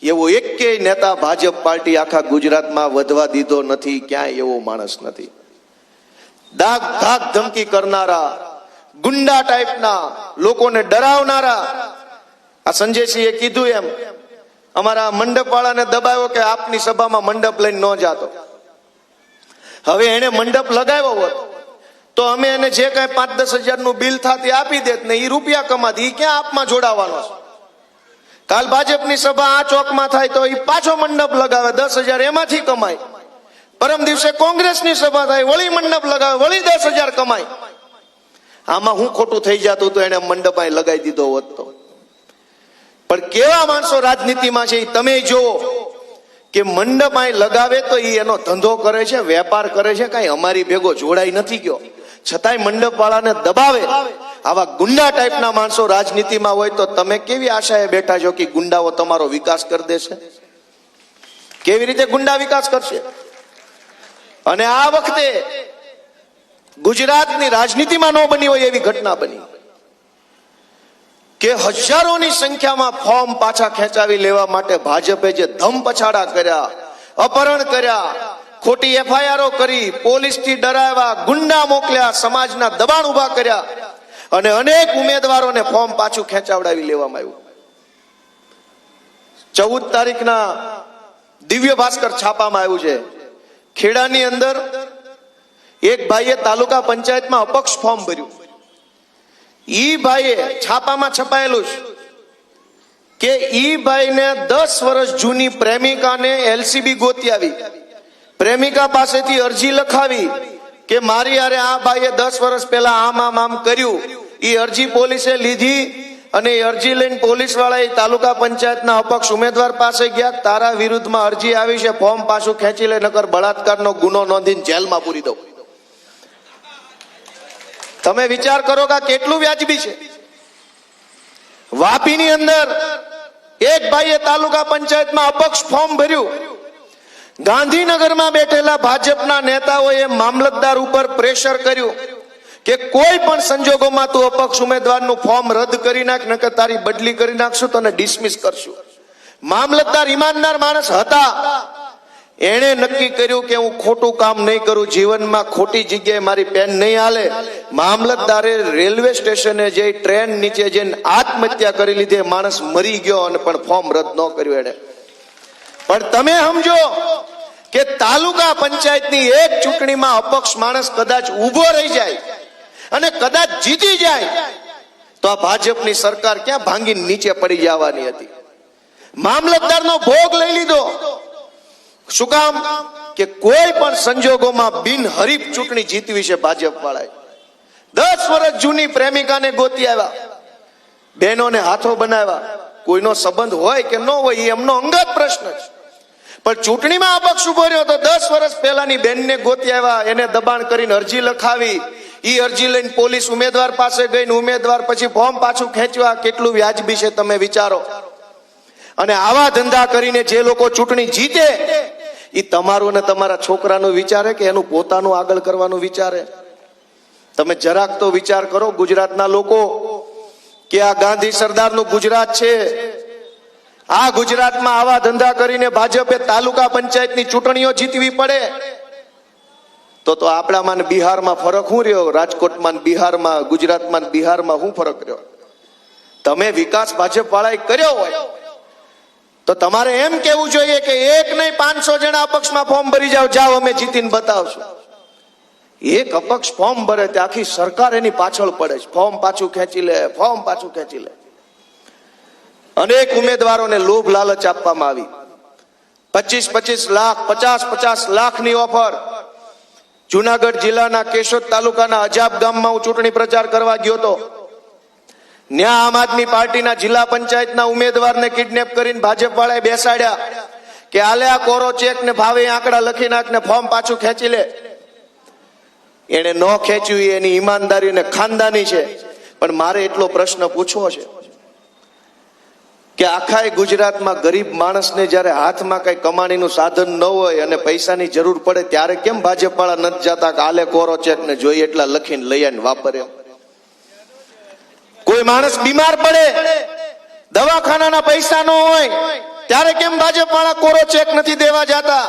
એવો એકેય નેતા ભાજપ પાર્ટી આખા ગુજરાતમાં વધવા દીધો નથી. ક્યાંય એવો માણસ નથી. ધાક ધમકી કરનારા, ગુંડા ટાઈપના, લોકોને ડરાવનારા. આ સંજયસિંહે કીધું એમ, અમારા મંડપ વાળાને દબાવ્યો કે આપની સભામાં મંડપ લઈને ન જાતો. હવે એને મંડપ લગાવ્યો હોત તો અમે એને જે કઈ 5-10 હજારનું બિલ થાતી આપી દેત ને એ રૂપિયા કમાતી. એ ક્યાં આપમાં જોડાવાનો છે? કાલ ભાજપની સભા આ ચોકમાં થાય તો એ પાછો મંડપ લગાવે, 10,000 એમાંથી કમાય. પરમ દિવસે કોંગ્રેસની સભા થાય, વળી મંડપ લગાવે, વળી 10,000 કમાય. આમાં હું ખોટું થઈ જતું તો એને મંડપ અહીં લગાવી દીધો હોત તો. પણ કેવા માણસો રાજનીતિમાં છે એ તમે જુઓ કે મંડપ અહીં લગાવે તો એ એનો ધંધો કરે છે, વેપાર કરે છે, કઈ અમારી ભેગો જોડાઈ નથી ગયો, છતાંય મંડપ વાળાને દબાવે. આવા ગુંડા ટાઈપના માણસો રાજનીતિમાં હોય તો તમે કેવી આશાએ બેઠા છો કે ગુંડાઓ તમારો વિકાસ કરી દેશે? કેવી રીતે ગુંડા વિકાસ કરશે? અને આ વખતે ગુજરાતની રાજનીતિમાં ન બની હોય એવી ઘટના બની કે હજારોની સંખ્યામાં ફોર્મ પાછા ખેંચાવી લેવા માટે ભાજપે જે ધમપછાડા કર્યા, અપહરણ કર્યા, ખોટી એફઆઈઆરો કરી, પોલીસથી ડરાવ્યા, ગુંડા મોકલ્યા, સમાજના દબાણ ઉભા કર્યા અને અનેક ઉમેદવારોને ફોર્મ પાછું ખેંચાવડાવી લેવામાં આવ્યું. 14 તારીખના દિવ્ય ભાસ્કર છાપામાં આવ્યું છે. ખેડાની અંદર એક ભાઈએ તાલુકા પંચાયતમાં અપક્ષ ફોર્મ ભર્યું. ઈ ભાઈએ છાપામાં છપાયેલું છે કે ઈ ભાઈને 10 વર્ષ જૂની પ્રેમિકાને એલસીબી ગોતી આવી, પ્રેમિકા પાસેથી અરજી લખાવી કે મારી યારે આ ભાઈએ 10 વર્ષ પહેલા આમ કર્યું. ઈ અરજી પોલીસે લીધી અને એ અરજી લઈને પોલીસ વાળા તાલુકા પંચાયતના અપક્ષ ઉમેદવાર પાસે ગયા. તારા વિરુદ્ધમાં અરજી આવી છે, ફોર્મ પાછું ખેંચી લે, નકર બળાત્કારનો ગુનો નોંધીને જેલમાં પૂરી દઉં. તમે વિચાર કરો કે કેટલું વ્યાજબી છે. વાપીની અંદર એક ભાઈએ તાલુકા પંચાયતમાં અપક્ષ ફોર્મ ભર્યું. ગાંધીનગરમાં બેઠેલા ભાજપના નેતાઓએ મામલતદાર ઉપર પ્રેશર કર્યું કે કોઈ પણ સંજોગોમાં તું અપક્ષ ઉમેદવારનું ફોર્મ રદ કરી નાખ, નકર તારી બદલી કરી નાખશું, તને ડિસમિસ કરશું. મામલતદાર ઈમાનદાર માણસ હતા. એણે નક્કી કર્યું કે હું ખોટું કામ નહીં કરું, જીવનમાં ખોટી જગ્યાએ મારી પેન નહીં હાલે. મામલતદારે રેલવે સ્ટેશને જઈ ટ્રેન નીચે જઈને આત્મહત્યા કરી લીધી. માણસ મરી ગયો અને પણ ફોર્મ રદ ન કર્યું એને. પણ તમે સમજો કે તાલુકા પંચાયતની એક ચૂંટણીમાં અપક્ષ માણસ કદાચ ઉભો રહી જાય અને કદાચ જીતી જાય તો આ ભાજપની સરકાર ક્યાં ભાંગીને નીચે પડી જવાની હતી. મામલતદારનો ભોગ લઈ લીધો. શું કામ? કે કોઈ પણ સંજોગોમાં બિનહરીફ ચૂંટણી જીતવી છે ભાજપ વાળાએ. 10 વર્ષ જૂની પ્રેમિકાને ગોતી આવ્યા, બહેનોને હાથો બનાવ્યા. કોઈનો સંબંધ હોય કે ન હોય એ એમનો અંગત પ્રશ્ન છે, પણ ચૂંટણીમાં અપક્ષ ઉભો રહ્યો તો 10 વર્ષ પહેલાની બેનને ગોતી આવ્યા, એને દબાણ કરીને અરજી લખાવી. ઈ અરજી લઈને પોલીસ ઉમેદવાર પાસે ગઈ, ઉમેદવાર પછી ફોર્મ પાછું ખેંચવા. કેટલું વ્યાજબી છે તમે વિચારો. અને આવા ધંધા કરીને જે લોકો ચૂંટણી જીતે એ તમારું ને તમારા છોકરાનું વિચારે કે એનું પોતાનું આગળ કરવાનું વિચારે? તમે જરાક તો વિચાર કરો ગુજરાતના લોકો કે આ ગાંધી સરદારનું ગુજરાત છે. આ ગુજરાતમાં આવા ધંધા કરીને ભાજપે તાલુકા પંચાયતની ચૂંટણીઓ જીતવી પડે તો આપણામાં બિહારમાં ફરક શું રહ્યો? રાજકોટમાં બિહારમાં, ગુજરાતમાં બિહારમાં શું ફરક રહ્યો? તમે વિકાસ ભાજપ વાળાએ કર્યો હોય તો તમારે એમ કેવું જોઈએ કે એક નહીં 500 જણા અપક્ષમાં ફોર્મ ભરી જાઓ, અમે જીતીને બતાવશું. એક અપક્ષ ફોર્મ ભરે તે આખી સરકાર એની પાછળ પડે છે. ફોર્મ પાછું ખેંચી લે, ફોર્મ પાછું ખેંચી લે. અનેક ઉમેદવારોને લોભ લાલચ આપવામાં આવી. 25-25 લાખ 50-50 લાખની ઓફર. જુનાગઢ જિલ્લાના કેશોદ તાલુકાના અજાબ ગામમાં હું ચૂંટણી પ્રચાર કરવા ગયો હતો. ત્યાં આમ આદમી પાર્ટીના જિલ્લા પંચાયતના ઉમેદવારને કિડનેપ કરીને ભાજપ વાળાએ બેસાડ્યા કે આલે આ કોરો ચેક ને ભાવે આંકડા લખી નાખ ને ફોર્મ પાછું ખેંચી લે. એને ન ખેંચ્યું એની ઈમાનદારી અને ખાનદાની છે. પણ મારે એટલો પ્રશ્ન પૂછવો છે કે આખા ગુજરાતમાં ગરીબ માણસને જ્યારે હાથમાં કઈ કમાણીનું સાધન ન હોય અને પૈસાની જરૂર પડે ત્યારે કેમ ભાજપ વાળા નથી જતા કે આલે કોરો ચેક ને જોઈએ એટલા લખીને લઈ આવીને વાપરે? કોઈ માણસ બીમાર પડે, દવાખાનાના પૈસા ન હોય ત્યારે કેમ ભાજપ વાળા કોરો ચેક નથી દેવા જતા?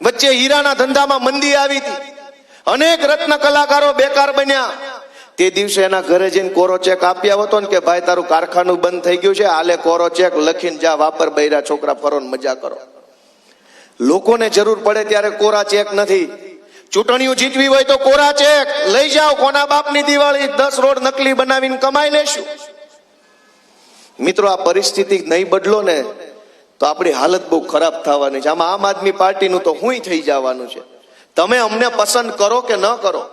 વચ્ચે હીરાના ધંધામાં મંદી આવી હતી, અનેક રત્ન કલાકારો બેકાર બન્યા. તે દિવસે એના ઘરે જઈને કોરો ચેક આપી આવતો ને કે ભાઈ તારું કારખાનું બંધ થઈ ગયું છે, હાલે કોરો ચેક લખીને જા વાપર, બૈરા છોકરા ફરો ને મજા કરો. લોકોને જરૂર પડે ત્યારે કોરા ચેક નથી. ચૂંટણીઓ જીતવી હોય તો કોરા ચેક લઈ જાઓ. કોના બાપની દિવાળી 10 રોડ નકલી બનાવીને કમાઈ લેશું. મિત્રો, આ પરિસ્થિતિ નહીં બદલો ને તો આપણી હાલત બહુ ખરાબ થવાની છે. આમાં આમ આદમી પાર્ટીનું તો હુંય થઈ જવાનું છે. તમે અમને પસંદ કરો કે ન કરો,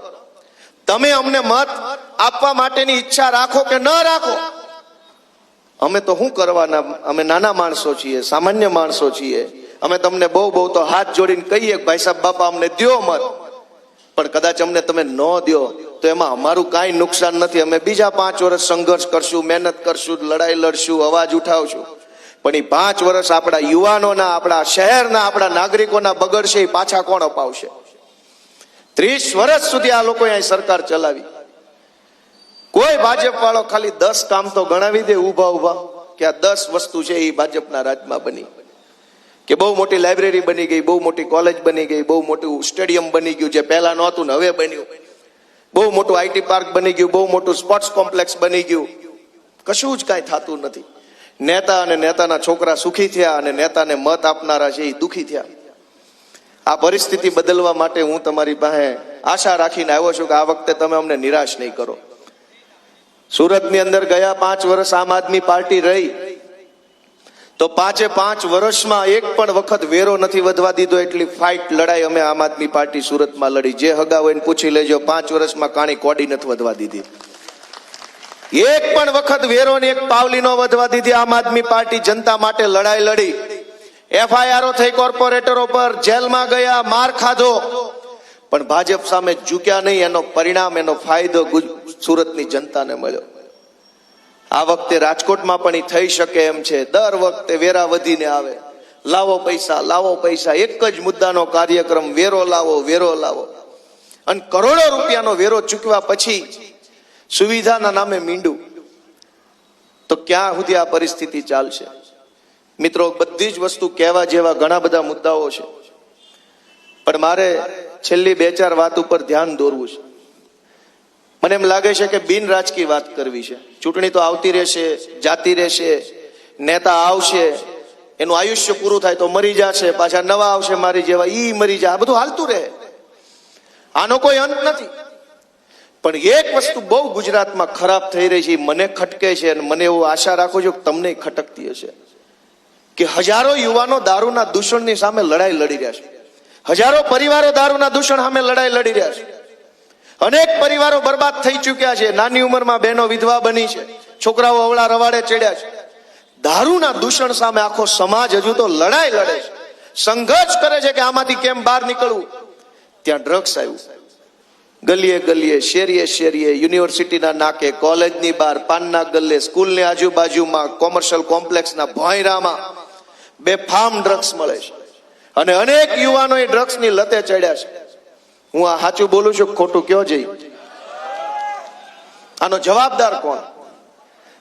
તમે અમને મત આપવા માટેની ઈચ્છા રાખો કે ન રાખો, અમે તો શું કરવાના? અમે નાના માણસો છીએ, સામાન્ય માણસો છીએ. અમે તમને બહુ બહુ તો હાથ જોડીને કહીએ કે ભાઈ સાહેબ બાપા અમને દ્યો મત. પણ કદાચ અમને તમે ન દ્યો તો એમાં અમારું કાંઈ નુકસાન નથી. અમે બીજા 5 વર્ષ સંઘર્ષ કરશું, મહેનત કરશું, લડાઈ લડશું, અવાજ ઉઠાવશું. પણ એ 5 વર્ષ આપણા યુવાનોના, આપણા શહેરના, આપણા નાગરિકોના બગડશે એ પાછા કોણ અપાવશે? 30 વર્ષ સુધી આ લોકોએ અહીં સરકાર ચલાવી. કોઈ ભાજપ વાળો ખાલી 10 કામ તો ગણાવી દે ઉભા ઉભા કે આ 10 વસ્તુ છે એ ભાજપના રાજમાં બની. કે બહુ મોટી લાઇબ્રેરી બની ગઈ, બહુ મોટી કોલેજ બની ગઈ, બહુ મોટું સ્ટેડિયમ બની ગયું જે પહેલા નહોતું ને હવે બન્યું, બહુ મોટું આઈટી પાર્ક બની ગયું, બહુ મોટું સ્પોર્ટ્સ કોમ્પ્લેક્સ બની ગયું. કશું જ કાંઈ થતું નથી. નેતા અને નેતાના છોકરા સુખી થયા અને નેતાને મત આપનારા છે એ દુખી થયા. આ પરિસ્થિતિ બદલવા માટે હું તમારી પાસે આશા રાખીને આવ્યો છું કે આ વખતે તમે અમને નિરાશ નહીં કરો. સુરતની અંદર ગયા 5 વર્ષ આમ આદમી પાર્ટી રહી તો 5 વર્ષમાં એક પણ વખત વેરો નથી વધવા દીધો. એટલી ફાઇટ લડાઈ અમે આમ આદમી પાર્ટી સુરતમાં લડી. જે હગા હોય ને પૂછી લેજો, 5 વર્ષમાં કાણી કોડી નથી વધવા દીધી. એક પણ વખત વેરો ને એક પાવલી નો વધવા દીધી. આમ આદમી પાર્ટી જનતા માટે લડાઈ લડી. FIR થઈ કોર્પોરેટરો પર, જેલમાં ગયા, માર ખાધો, પણ ભાજપ સામે ઝૂક્યા નહીં. એનો પરિણામ, એનો ફાયદો સુરતની જનતાને મળ્યો. આ વખતે રાજકોટમાં પણ એ થઈ શકે એમ છે. દર વખતે વેરા વધીને આવે, લાવો પૈસા, લાવો પૈસા, એક જ મુદ્દાનો કાર્યક્રમ, વેરો લાવો, વેરો લાવો. અને કરોડો રૂપિયાનો વેરો ચૂકવ્યા પછી સુવિધાના નામે મીંડું. તો ક્યાં સુધી આ પરિસ્થિતિ ચાલશે? મિત્રો, બધી જ વસ્તુ કહેવા જેવા ઘણા બધા મુદ્દાઓ છે, પણ મારે છેલ્લી 2-4 વાત ઉપર ધ્યાન દોરવું છે. મને એમ લાગે છે કે બિન રાજકીય વાત કરવી છે. ચૂંટણી તો આવતી રહેશે, જાતી રહેશે, નેતા આવશે, એનું આયુષ્ય પૂરું થાય તો મરી જશે, પાછા નવા આવશે મારી જેવા, ઈ મરી જાય, આ બધું હાલતું રહે. આનો કોઈ અંત નથી. પણ એક વસ્તુ બહુ ગુજરાતમાં ખરાબ થઈ રહી છે, મને ખટકે છે અને મને એવું આશા રાખું છું કે તમને ખટકતી હશે કે હજારો યુવાનો દારૂના દૂષણની સામે લડાઈ લડી રહ્યા છે. હજારો પરિવારો દારૂના દૂષણ સામે લડાઈ લડી રહ્યા છે. અનેક પરિવારો બરબાદ થઈ ચૂક્યા છે. નાની ઉંમરમાં બહેનો વિધવા બની છે, છોકરાઓ અવળા રવાડે ચડ્યા છે. દારૂના દૂષણ સામે આખો સમાજ હજુ તો લડાઈ લડે છે, સંઘર્ષ કરે છે કે આમાંથી કેમ બહાર નીકળવું. ત્યાં ડ્રગ્સ આવ્યું. ગલીએ ગલીએ, શેરીએ શેરીએ, યુનિવર્સિટીના નાકે, કોલેજની બહાર, પાનના ગલ્લે, સ્કૂલની આજુબાજુમાં, કોમર્શિયલ કોમ્પ્લેક્સના ભોંયરામાં બેફામ ડ્રગ્સ મળે છે અને અનેક યુવાનો એ ડ્રગ્સની લતે ચડ્યા છે. હું આ સાચું બોલું છું, ખોટું કયો જઈ? આનો જવાબદાર કોણ?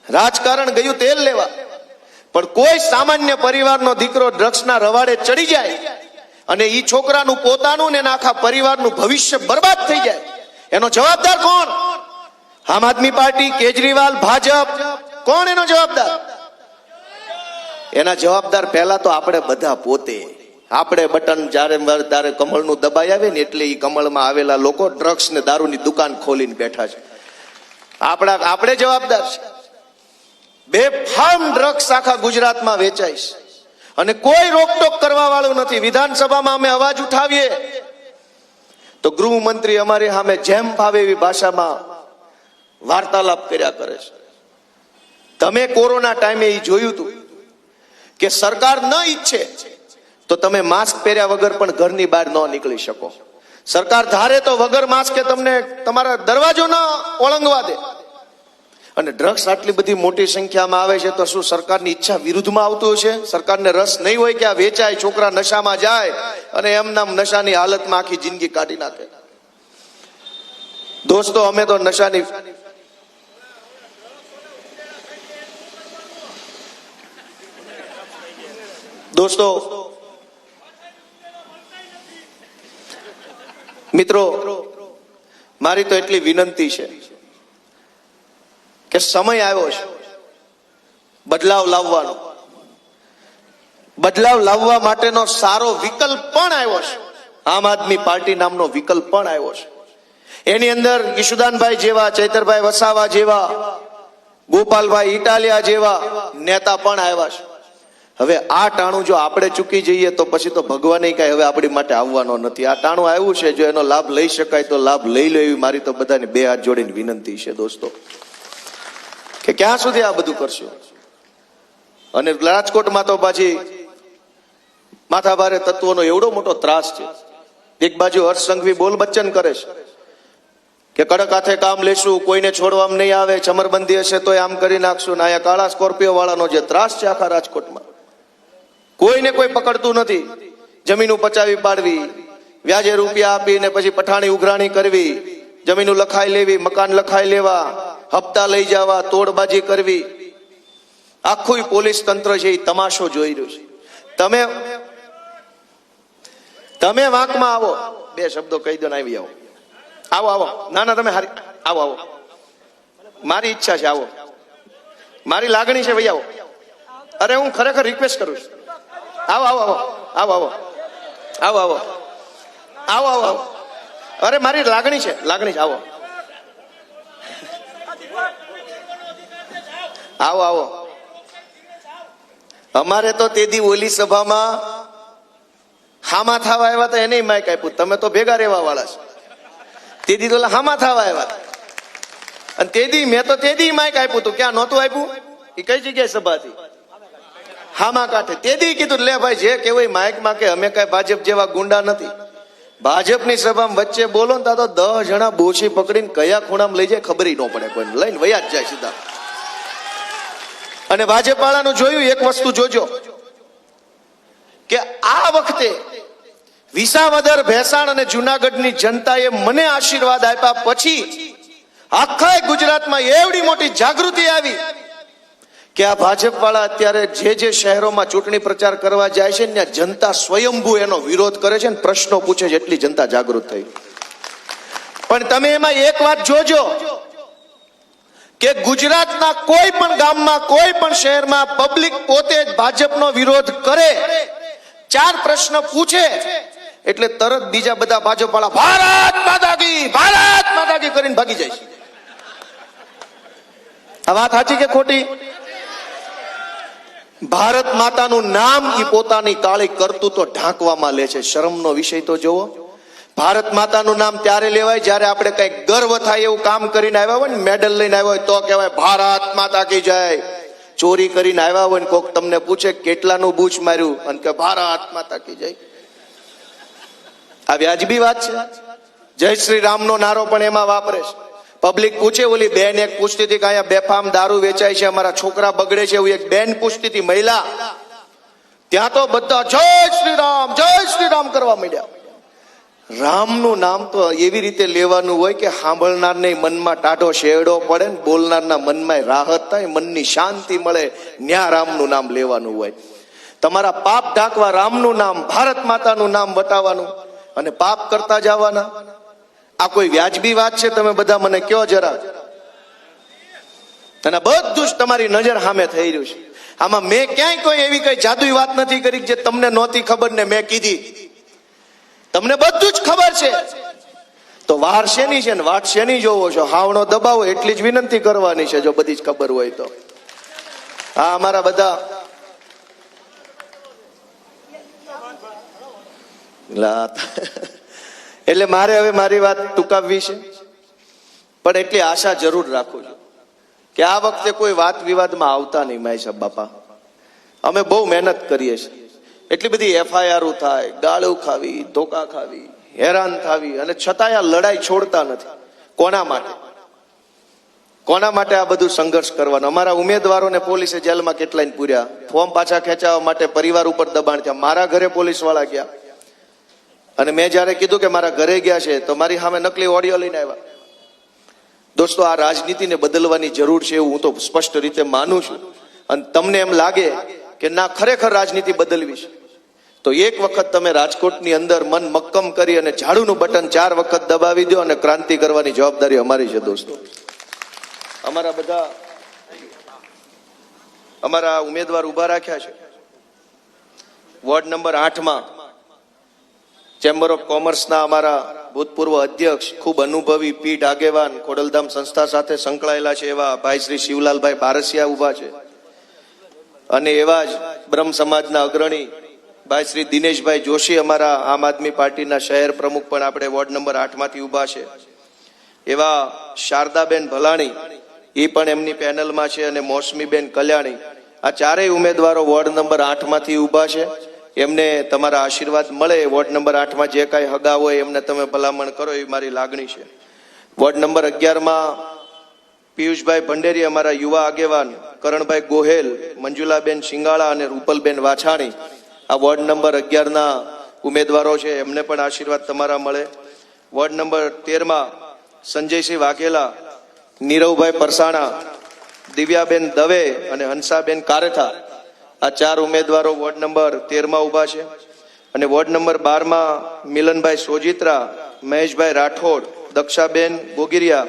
રાજકારણ ગયું તેલ લેવા, પણ કોઈ સામાન્ય પરિવારનો દીકરો ડ્રગ્સના રવાડે ચડી જાય અને ઈ છોકરાનું પોતાનું ને આખા પરિવારનું ભવિષ્ય બરબાદ થઈ જાય, એનો જવાબદાર કોણ? આમ આદમી પાર્ટી, કેજરીવાલ, ભાજપ? કોણ એનો જવાબદાર? એના જવાબદાર પહેલા તો આપણે બધા પોતે. આપણે બટન જ્યારે કમળનું દબાઈ આવે ને એટલે એ કમળમાં આવેલા લોકો ડ્રગ્સ ને દારૂની દુકાન ખોલીને બેઠા છે. આપણે જવાબદાર છે. બેફામ ડ્રગ્સ આખા ગુજરાતમાં વેચાય છે અને કોઈ રોકટોક કરવા વાળું નથી. વિધાનસભામાં અમે અવાજ ઉઠાવીએ તો ગૃહમંત્રી અમારી સામે જેમ ફાવે એવી ભાષામાં વાર્તાલાપ કર્યા કરે છે. તમે કોરોના ટાઈમે એ જોયું હતું કે સરકાર ન ઈચ્છે તો તમે માસ્ક પહેર્યા વગર પણ ઘરની બહાર ન નીકળી શકો. સરકાર ધારે તો વગર માસ્કે તમને તમારા દરવાજો ન ઓળંગવા દે. અને ડ્રગ્સ આટલી બધી મોટી સંખ્યામાં આવે છે તો શું સરકારની ઈચ્છા વિરુદ્ધમાં આવતું હશે? સરકારને રસ નહીં હોય કે આ વેચાય, છોકરા નશામાં જાય અને એમના નશાની હાલતમાં આખી જિંદગી કાઢી નાખે? દોસ્તો, અમે તો નશાની દોસ્તો મિત્રો, મારી તો એટલી વિનંતી છે કે સમય આવ્યો છે બદલાવ લાવવાનો. બદલાવ લાવવા માટેનો સારો વિકલ્પ પણ આવ્યો છે. આમ આદમી પાર્ટી નામનો વિકલ્પ પણ આવ્યો છે. એની અંદર ઈશુદાનભાઈ જેવા, ચૈતરભાઈ વસાવા જેવા, ગોપાલભાઈ ઇટાલિયા જેવા નેતા પણ આવ્યા છે. હવે આ ટાણું જો આપણે ચૂકી જઈએ તો પછી તો ભગવાન કઈ હવે આપણી માટે આવવાનો નથી. આ ટાણું આવ્યું છે, જો એનો લાભ લઈ શકાય તો લાભ લઈ લેવી મારી તો બધાને બે હાથ જોડીને વિનંતી છે દોસ્તો, કે ક્યાં સુધી આ બધું કરશો. અને રાજકોટમાં તો પાછી માથાભારે તત્વોનો એવડો મોટો ત્રાસ છે. એક બાજુ હર્ષ સંઘવી બોલ બચ્ચન કરે છે કે કડક હાથે કામ લેશું, કોઈને છોડવામાં નહીં આવે, ચમરબંધી હશે તો આમ કરી નાખશું. ને અહીંયા કાળા સ્કોર્પિયો વાળાનો જે ત્રાસ છે આખા રાજકોટમાં, કોઈને કોઈ પકડતું નથી. જમીન પચાવી પાડવી, વ્યાજે રૂપિયા આપીને પછી પઠાણી ઉઘરાણી કરવી, જમીન લખાઈ લેવી, મકાન લખાઈ લેવા, હપ્તા લઈ જવા, તોડબાજી કરવી, આખું પોલીસ તંત્ર છે એ તમાશો જોઈ રહ્યું છે. તમે વાંકમાં આવો, બે શબ્દો કહી દો ને આવી આવો. આવો આવો, ના ના તમે હારી આવો આવો, મારી ઈચ્છા છે, આવો, મારી લાગણી છે, ભાઈ આવો. અરે હું ખરેખર રિક્વેસ્ટ કરું છું, આવો આવો આવો આવો આવો આવો આવો આવો આવો આવો. અરે મારી લાગણી છે, લાગણી છે, આવો આવો આવો. અમારે તો તે દી ઓલી સભામાં હામા થવા આવ્યા હતા એને માઇક આપ્યું. તમે તો ભેગા રહેવા વાળા છો. તે દી તો હામા થવા આવ્યા હતા અને તે દી મેં તો તે દી માઇક આપ્યું હતું. ક્યાં નહોતું આપ્યું? એ કઈ જગ્યાએ સભા હતી? હામા કાંઠે. તે દી કીધું લે ભાઈ જે કેવાય માઇકમાં કે અમે કઈ ભાજપ જેવા ગુંડા નથી. ભાજપની સભામાં વચ્ચે બોલો ને તો 10 જણા બોછી પકડીને કયા ખૂણામાં લઈ જાય ખબર ન પડે, કોઈને લઈને વયા જ જાય સીધા. અને ભાજપ વાળાનું જોયું, એક વસ્તુ જોજો કે આ વખતે વિસાવદર, ભેસાણ અને જુનાગઢની જનતાએ મને આશીર્વાદ આપ્યા પછી આખા ગુજરાતમાં એવડી મોટી જાગૃતિ આવી કે આ ભાજપ વાળા અત્યારે જે શહેરોમાં ચૂંટણી પ્રચાર કરવા જાય છે ને જનતા સ્વયંભૂ એનો વિરોધ કરે છે ને પ્રશ્નો પૂછે છે, એટલી જનતા જાગૃત થઈ. પણ તમે એમાં એક વાત જોજો કે ગુજરાતના કોઈ પણ ગામમાં, કોઈ પણ શહેરમાં પબ્લિક પોતે જ ભાજપનો વિરોધ કરે, 4 પ્રશ્ન પૂછે એટલે તરત બીજા બધા ભાજપ વાળા ભારત માતા કી કરીને ભાગી જાય છે. આ વાત સાચી કે ખોટી? ભારત માતાનું નામ એ પોતાની કાળી કરતૂતો ઢાંકવામાં લે છે. શરમનો વિષય તો જોવો. ભારત માતાનું નામ ત્યારે લેવાય જ્યારે આપણે કઈ ગર્વ થાય એવું કામ કરીને આવ્યા હોય ને, મેડલ લઈને આવ્યા હોય તો કહેવાય ભારત માતા કી જય. ચોરી કરીને આવ્યા હોય ને કોક તમને પૂછે કેટલાનું બૂચ માર્યું અને કે ભારત માતા કી જય. આ વ્યાજબી વાત છે? જય શ્રી રામનો નારો પણ એમાં વાપરે છે. પબ્લિક પૂછે, ઓલી બેન એક પૂછતી હતી કે અહીંયા બેફામ દારૂ વેચાય છે, અમારા છોકરા બગડે છે, એવું એક બેન પૂછતી હતી, મહિલા. ત્યાં તો બધા જય શ્રી રામ કરવા માંડ્યા. રામનું નામ તો એવી રીતે લેવાનું હોય કે સાંભળનારને મનમાં ટાઢો શેરડો પડે ને બોલનારના મનમાં રાહત થાય, મનની શાંતિ મળે. ન્યા રામનું નામ લેવાનું હોય. તમારા પાપ ઢાંકવા રામનું નામ, ભારત માતાનું નામ વટાવવાનું અને પાપ કરતા જવાના. આ કોઈ વ્યાજબી વાત છે? તમે બધા મને કયો જરા. અને બધું જ તમારી નજર સામે થઈ રહ્યું છે. આમાં મેં ક્યાંય કોઈ એવી કઈ જાદુઈ વાત નથી કરી જે તમને નહોતી ખબર ને મેં કીધી. તમને બધું જ ખબર છે. તો વાર શેની છે ને વાટ શેની જોવો છો? હાવણો દબાવો એટલી જ વિનંતી કરવાની છે જો બધી જ ખબર હોય તો. આ અમારા બધા એટલે મારે હવે મારી વાત ટૂંકાવવી છે, પણ એટલી આશા જરૂર રાખું છું કે આ વખતે કોઈ વાત વિવાદમાં આવતા નહીં. માય સાહેબ બાપા, અમે બહુ મહેનત કરીએ છીએ. એટલી બધી એફઆઈઆર થાય, ગાળો ખાવી, ધોકા ખાવી, હેરાન થાવી, અને છતાંય આ લડાઈ છોડતા નથી. કોના માટે? કોના માટે આ બધું સંઘર્ષ કરવાનો? અમારા ઉમેદવારોને પોલીસે જેલમાં કેટલાય પૂર્યા, ફોર્મ પાછા ખેંચાવવા માટે પરિવાર ઉપર દબાણ થયા. મારા ઘરે પોલીસ વાળા ગયા, અને મેં જયારે કીધું કે મારા ઘરે ગયા છે તો મારી સામે નકલી ઓડિયો લઈને આવ્યા. દોસ્તો, આ રાજનીતિને બદલવાની જરૂર છે એવું હું તો સ્પષ્ટ રીતે માનું છું. અને તમને એમ લાગે કે ના, ખરેખર રાજનીતિ બદલવી છે, તો એક વખત તમે રાજકોટની અંદર મન મક્કમ કરી અને ઝાડુનું બટન 4 વખત દબાવી દો, અને ક્રાંતિ કરવાની જવાબદારી અમારી છે. દોસ્તો, અમારા બધા અમારા ઉમેદવાર ઉભા રાખ્યા છે. વોર્ડ નંબર 8માં ચેમ્બર ઓફ કોમર્સના અમારા ભૂતપૂર્વ અધ્યક્ષ, ખૂબ અનુભવી પીઢ આગેવાન, ખોડલધામ સંસ્થા સાથે સંકળાયેલા છે એવા ભાઈ શ્રી શિવલાલભાઈ બારસિયા ઉભા છે. અને એવા જ બ્રહ્મ સમાજના અગ્રણી ભાઈ શ્રી દિનેશભાઈ જોશી, અમારા આમ આદમી પાર્ટીના શહેર પ્રમુખ, પણ આપણે વોર્ડ નંબર 8માંથી ઉભા છે. એવા શારદાબેન ભલાણી, એ પણ એમની પેનલમાં છે, અને મોસમીબેન કલ્યાણી. આ ચારેય ઉમેદવારો વોર્ડ નંબર 8માંથી ઉભા છે. એમને તમારા આશીર્વાદ મળે. વોર્ડ નંબર 8માં જે કાંઈ હગા હોય એમને તમે ભલામણ કરો, એવી મારી લાગણી છે. વોર્ડ નંબર 11માં પિયુષભાઈ ભંડેરી, અમારા યુવા આગેવાન, કરણભાઈ ગોહેલ, મંજુલાબેન શિંગાળા અને રૂપલબેન વાછાણી, આ વોર્ડ નંબર 11ના ઉમેદવારો છે. એમને પણ આશીર્વાદ તમારા મળે. વોર્ડ નંબર 13માં સંજયસિંહ વાઘેલા, નીરવભાઈ પરસાણા, દિવ્યાબેન દવે અને હંસાબેન કારેથા, આ 4 ઉમેદવારો વોર્ડ નંબર 13માં ઉભા છે. અને વોર્ડ નંબર 12માં મિલનભાઈ સોજિત્રા, મહેશભાઈ રાઠોડ, દક્ષાબેન ગોગિરિયા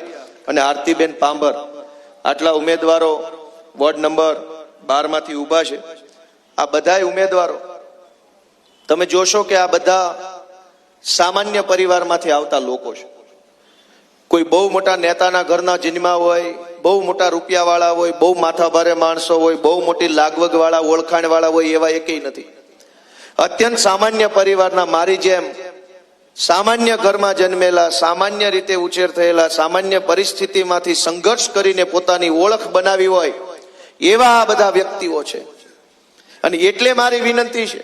અને આરતીબેન પાંભર, આટલા ઉમેદવારો વોર્ડ નંબર 12માંથી ઉભા છે. આ બધાય ઉમેદવારો તમે જોશો કે આ બધા સામાન્ય પરિવારમાંથી આવતા લોકો છે. કોઈ બહુ મોટા નેતાના ઘરના જન્મા હોય, બહુ મોટા રૂપિયાવાળા હોય, બહુ માથાભારે માણસો હોય, બહુ મોટી લાગવગ વાળા, ઓળખાણ વાળા હોય, એવા એકેય નથી. અત્યંત સામાન્ય પરિવારના, મારી જેમ સામાન્ય ઘરમાં જન્મેલા, સામાન્ય રીતે ઉછેર થયેલા, સામાન્ય પરિસ્થિતિમાંથી સંઘર્ષ કરીને પોતાની ઓળખ બનાવી હોય એવા આ બધા વ્યક્તિઓ છે. અને એટલે મારી વિનંતી છે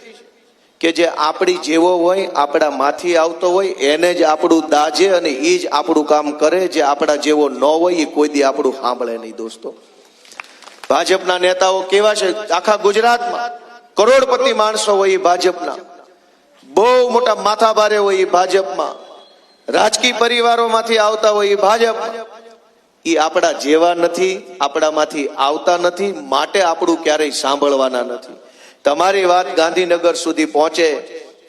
કે જે આપણી જેવો હોય, આપણા માંથી આવતો હોય, એને જ આપણું દાજે અને એ જ આપણું કામ કરે. જે આપણા જેવો ન હોય એ કોઈ દી આપણું સાંભળે નહીં. દોસ્તો, ભાજપના નેતાઓ કેવા છે? આખા ગુજરાતમાં કરોડપતિ માણસો હોય એ ભાજપના, બહુ મોટા માથાભારે હોય એ ભાજપમાં, રાજકીય પરિવારોમાંથી આવતા હોય એ ભાજપમાં. એ આપણા જેવા નથી, આપણામાંથી આવતા નથી, માટે આપણું ક્યારેય સાંભળવાના નથી. તમારી વાત ગાંધીનગર સુધી પહોંચે,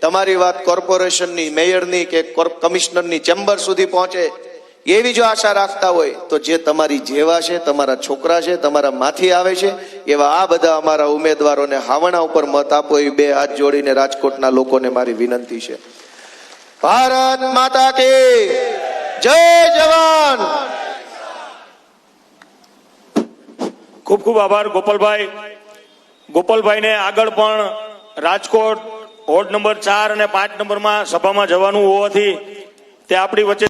તમારી વાત કોર્પોરેશનની, મેયરની કે કમિશનરની ચેમ્બર સુધી પહોંચે, એવી જો આશા રાખતા હોય તો જે તમારી જેવા છે, તમારા છોકરા છે, તમારા માંથી આવે છે, એવા આ બધા અમારા ઉમેદવારોને હાવણા ઉપર મત આપો, એ 2 હાથ જોડીને રાજકોટના લોકોને મારી વિનંતી છે. ભારત માતા કી જય જવાન. ખૂબ ખૂબ આભાર ગોપાલભાઈ. ગોપાલભાઈને આગળ પણ રાજકોટ વોર્ડ નંબર 4 અને 5 નંબરમાં સભામાં જવાનું હોવાથી તે આપણી વચ્ચે